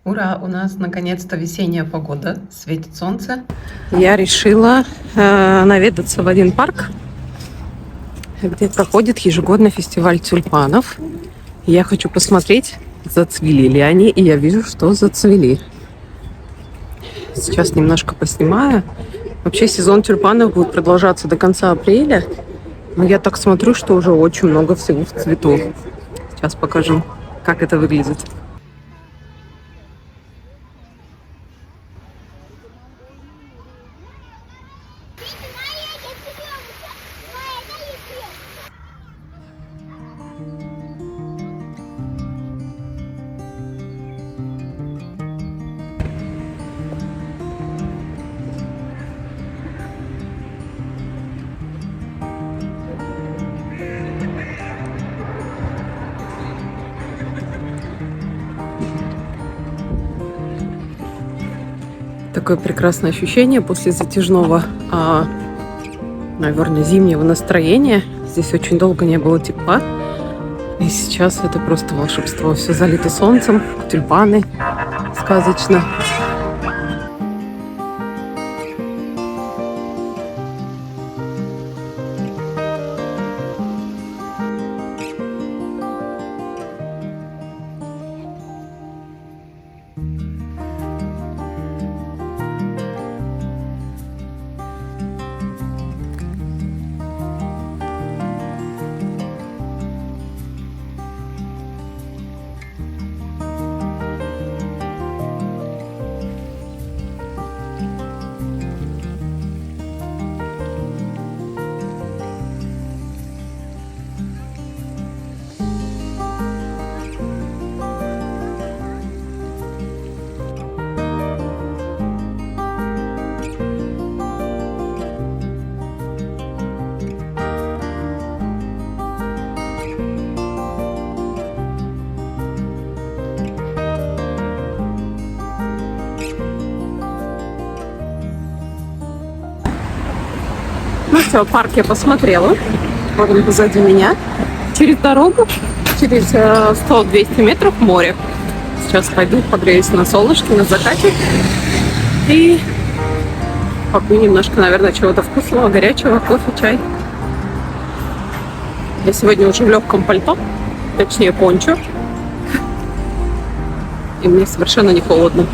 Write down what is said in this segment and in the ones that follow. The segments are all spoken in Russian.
Ура, у нас наконец-то весенняя погода, светит солнце. Я решила наведаться в один парк, где проходит ежегодный фестиваль тюльпанов. Я хочу посмотреть, зацвели ли они, и я вижу, что зацвели. Сейчас немножко поснимаю. Вообще сезон тюльпанов будет продолжаться до конца апреля, но я так смотрю, что уже очень много всего в цвету. Сейчас покажу, как это выглядит. Такое прекрасное ощущение после затяжного, наверное, зимнего настроения. Здесь очень долго не было тепла. И сейчас это просто волшебство. Все залито солнцем, тюльпаны сказочно. Ну все, парк я посмотрела. Вот он позади меня. Через дорогу, через 100-200 метров море. Сейчас пойду погреюсь на солнышке, на закате. И попью немножко, наверное, чего-то вкусного, горячего, кофе, чай. Я сегодня уже в легком пальто, точнее пончо. И мне совершенно не холодно.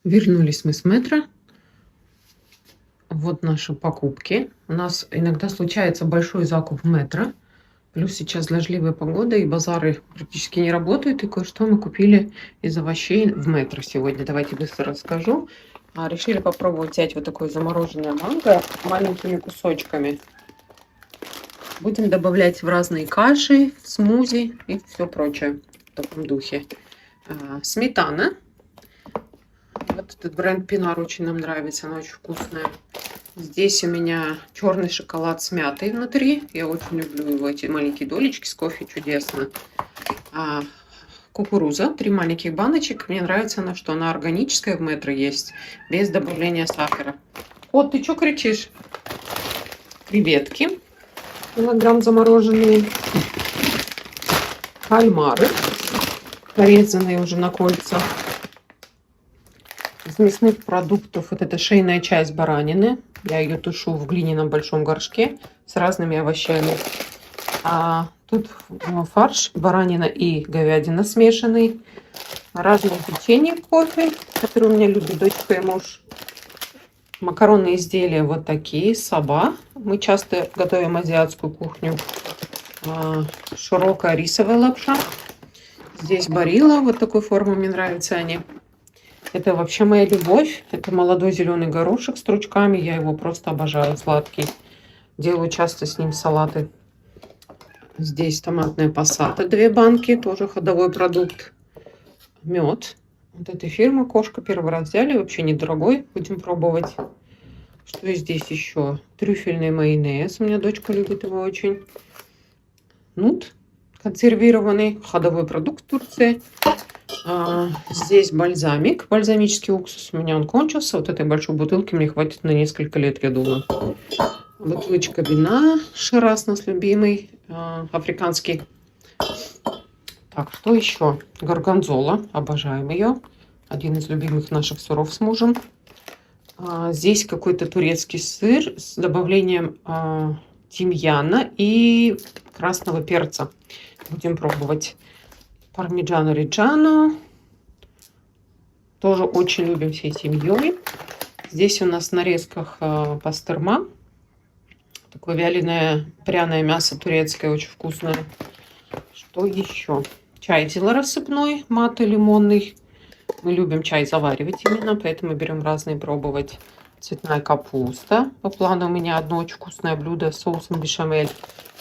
Вернулись мы с метро. Вот наши покупки. У нас иногда случается большой закуп в метро. Плюс сейчас дождливая погода, и базары практически не работают. И кое-что мы купили из овощей в метро сегодня. Давайте быстро расскажу. Решили попробовать взять вот такое замороженное манго маленькими кусочками. Будем добавлять в разные каши, в смузи и все прочее в таком духе. Сметана. Вот этот бренд Пинар очень нам нравится, она очень вкусная. Здесь у меня черный шоколад с мятой внутри. Я очень люблю его, эти маленькие долечки с кофе, чудесно. Кукуруза, 3 маленьких баночек. Мне нравится она, что она органическая, в метро есть, без добавления сахара. Вот, ты что кричишь? Креветки. Килограмм замороженные. кальмары, порезанные уже на кольца. Из мясных продуктов вот эта шейная часть баранины. Я ее тушу в глиняном большом горшке с разными овощами. А тут фарш, баранина и говядина смешанный. Разные печенье, кофе, который у меня любит дочка и муж. Макаронные изделия вот такие, саба. Мы часто готовим азиатскую кухню. Широкая рисовая лапша. Здесь барилла, вот такой формы, мне нравятся они. Это вообще моя любовь. Это молодой зеленый горошек с стручками. Я его просто обожаю, сладкий. Делаю часто с ним салаты. Здесь томатная пассата, 2 банки, тоже ходовой продукт. Мед. Вот этой фирмы Кошка, первый раз взяли, вообще недорогой. Будем пробовать. Что здесь еще? Трюфельный майонез. У меня дочка любит его очень. Нут консервированный, ходовой продукт Турции. Здесь бальзамик, бальзамический уксус. У меня он кончился. Вот этой большой бутылки мне хватит на несколько лет, я думаю. Бутылочка вина Шираз, наш любимый, африканский. Так, что еще? Горгонзола, обожаем ее. Один из любимых наших сыров с мужем. Здесь какой-то турецкий сыр с добавлением тимьяна и красного перца. Будем пробовать. Пармиджано Реджано. Тоже очень любим всей семьей. Здесь у нас в нарезках пастерма. Такое вяленое пряное мясо турецкое, очень вкусное. Что еще? Чай взяла рассыпной, маты лимонный. Мы любим чай заваривать именно, поэтому берем разные пробовать. Цветная капуста. По плану у меня одно очень вкусное блюдо с соусом бешамель.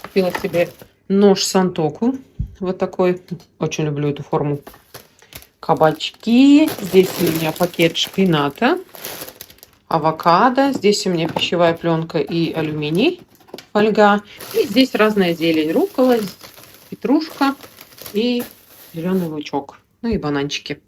Купила себе нож сантоку. Вот такой. Очень люблю эту форму. Кабачки. Здесь у меня пакет шпината. Авокадо. Здесь у меня пищевая пленка и алюминий. Фольга. И здесь разная зелень. Руккола, петрушка и зеленый лучок. Ну и бананчики.